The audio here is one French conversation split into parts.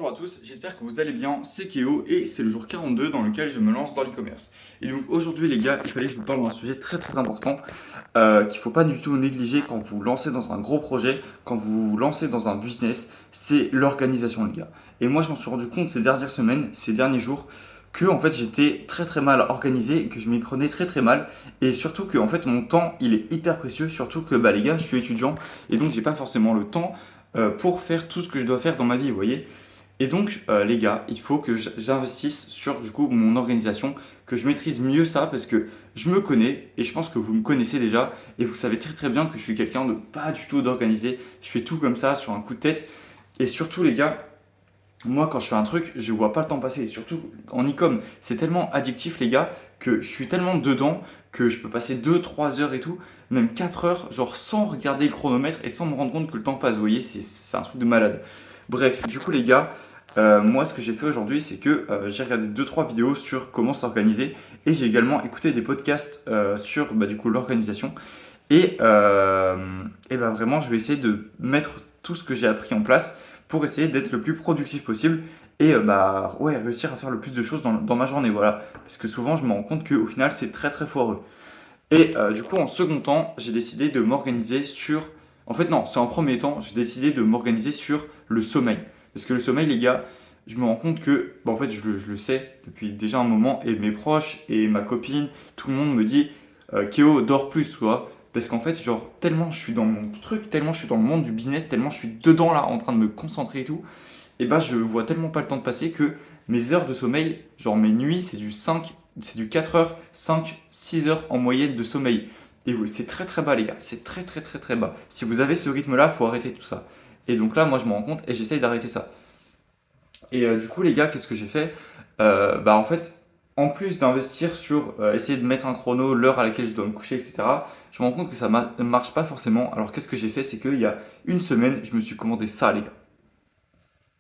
Bonjour à tous, j'espère que vous allez bien, c'est Kéo et c'est le jour 42 dans lequel je me lance dans l'e-commerce. Et donc aujourd'hui les gars, il fallait que je vous parle d'un sujet très important qu'il ne faut pas du tout négliger quand vous vous lancez dans un gros projet, quand vous vous lancez dans un business, c'est l'organisation les gars. Et moi je m'en suis rendu compte ces dernières semaines, ces derniers jours, que en fait j'étais très mal organisé, que je m'y prenais très mal et surtout que en fait mon temps il est hyper précieux, surtout que bah les gars je suis étudiant et donc j'ai pas forcément le temps pour faire tout ce que je dois faire dans ma vie, vous voyez. Et donc, les gars, il faut que j'investisse sur du coup mon organisation, que je maîtrise mieux ça parce que je me connais et je pense que vous me connaissez déjà et vous savez très bien que je suis quelqu'un de pas du tout d'organisé. Je fais tout comme ça sur un coup de tête et surtout, les gars, moi quand je fais un truc, je vois pas le temps passer. Et surtout en e-com, c'est tellement addictif, les gars, que je suis tellement dedans que je peux passer 2, 3 heures et tout, même 4 heures, genre sans regarder le chronomètre et sans me rendre compte que le temps passe. Vous voyez, c'est un truc de malade. Bref, du coup, les gars. Moi, ce que j'ai fait aujourd'hui, c'est que j'ai regardé 2, 3 vidéos sur comment s'organiser et j'ai également écouté des podcasts sur bah, du coup l'organisation. Et bah, vraiment, je vais essayer de mettre tout ce que j'ai appris en place pour essayer d'être le plus productif possible et bah, ouais, réussir à faire le plus de choses dans ma journée. Voilà. Parce que souvent, je me rends compte qu'au final, c'est très foireux. Et du coup, en second temps, j'ai décidé de m'organiser sur. En fait, non, c'est en premier temps, j'ai décidé de m'organiser sur le sommeil. Parce que le sommeil, les gars, je me rends compte que, bah, en fait, je le sais depuis déjà un moment, et mes proches et ma copine, tout le monde me dit Kéo, dors plus, tu vois. Parce qu'en fait, genre, tellement je suis dans mon truc, tellement je suis dans le monde du business, tellement je suis dedans là, en train de me concentrer et tout, et bah, je vois tellement pas le temps de passer que mes heures de sommeil, genre mes nuits, c'est du 4 heures, 5, 6 heures en moyenne de sommeil. Et c'est très bas, les gars. C'est très bas. Si vous avez ce rythme-là, faut arrêter tout ça. Et donc là, moi, je me rends compte et j'essaye d'arrêter ça. Et du coup, les gars, qu'est-ce que j'ai fait? Bah, en fait, en plus d'investir sur essayer de mettre un chrono, l'heure à laquelle je dois me coucher, etc., je me rends compte que ça ne marche pas forcément. Alors, qu'est-ce que j'ai fait? C'est qu'il y a une semaine, je me suis commandé ça, les gars.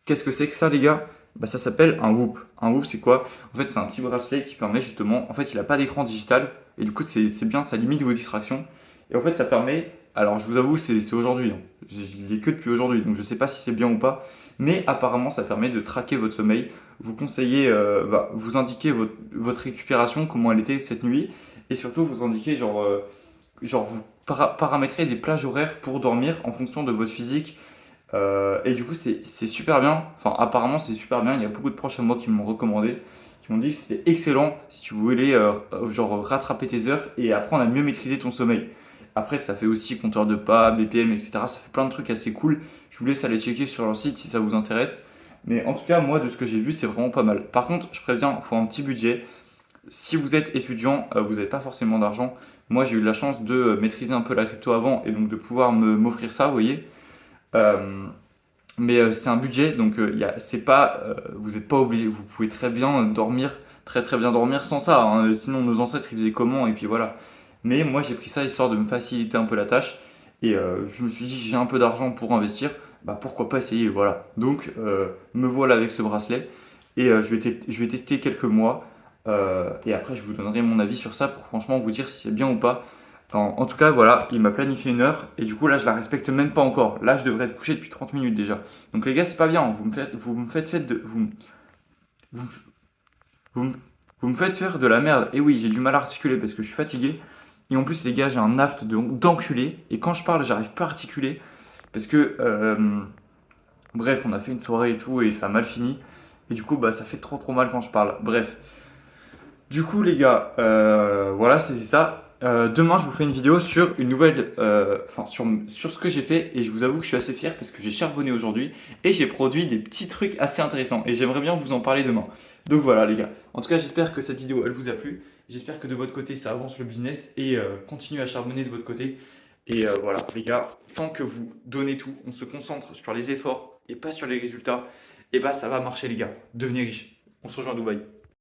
Qu'est-ce que c'est que ça, les gars? Bah, ça s'appelle un Whoop. Un Whoop, c'est quoi? En fait, c'est un petit bracelet qui permet justement. En fait, il n'a pas d'écran digital. Et du coup, c'est bien, ça limite vos distractions. Et en fait, ça permet. Alors, je vous avoue, c'est aujourd'hui, hein. Je l'ai que depuis aujourd'hui. Donc, je ne sais pas si c'est bien ou pas. Mais apparemment, ça permet de traquer votre sommeil. Vous conseillez, bah, vous indiquez votre récupération, comment elle était cette nuit. Et surtout, vous indiquez, genre vous paramétrez des plages horaires pour dormir en fonction de votre physique et du coup, c'est super bien. Enfin, apparemment, c'est super bien. Il y a beaucoup de proches à moi qui m'ont recommandé, qui m'ont dit que c'était excellent si tu voulais genre rattraper tes heures et apprendre à mieux maîtriser ton sommeil. Après, ça fait aussi compteur de pas, BPM, etc. Ça fait plein de trucs assez cool. Je vous laisse aller checker sur leur site si ça vous intéresse. Mais en tout cas, moi, de ce que j'ai vu, c'est vraiment pas mal. Par contre, je préviens, il faut un petit budget. Si vous êtes étudiant, vous n'avez pas forcément d'argent. Moi, j'ai eu la chance de maîtriser un peu la crypto avant et donc de pouvoir m'offrir ça, vous voyez. Euh, mais c'est un budget, donc c'est pas, vous n'êtes pas obligé. Vous pouvez très bien dormir, très bien dormir sans ça, hein. Sinon, nos ancêtres ils faisaient comment et puis voilà. Mais moi j'ai pris ça histoire de me faciliter un peu la tâche et je me suis dit j'ai un peu d'argent pour investir, bah pourquoi pas essayer, voilà. Donc me voilà avec ce bracelet et je vais tester quelques mois et après je vous donnerai mon avis sur ça pour franchement vous dire si c'est bien ou pas. En tout cas, voilà, il m'a planifié une heure et du coup là je la respecte même pas encore. Là je devrais être couché depuis 30 minutes déjà. Donc les gars, c'est pas bien. Vous, vous, me- vous me faites faire de la merde. Et oui, j'ai du mal à articuler parce que je suis fatigué. Et en plus, les gars, j'ai un aft d'enculé. Et quand je parle, j'arrive pas à articuler. Parce que, bref, on a fait une soirée et tout et ça a mal fini. Et du coup, bah, ça fait trop mal quand je parle. Bref. Du coup, les gars, voilà, c'est ça. Demain, je vous fais une vidéo sur une nouvelle, enfin sur ce que j'ai fait et je vous avoue que je suis assez fier parce que j'ai charbonné aujourd'hui et j'ai produit des petits trucs assez intéressants et j'aimerais bien vous en parler demain. Donc voilà, les gars. En tout cas, j'espère que cette vidéo elle vous a plu. J'espère que de votre côté ça avance le business et continuez à charbonner de votre côté. Et voilà, les gars, tant que vous donnez tout, on se concentre sur les efforts et pas sur les résultats, et bah ça va marcher, les gars. Devenez riches. On se rejoint à Dubaï.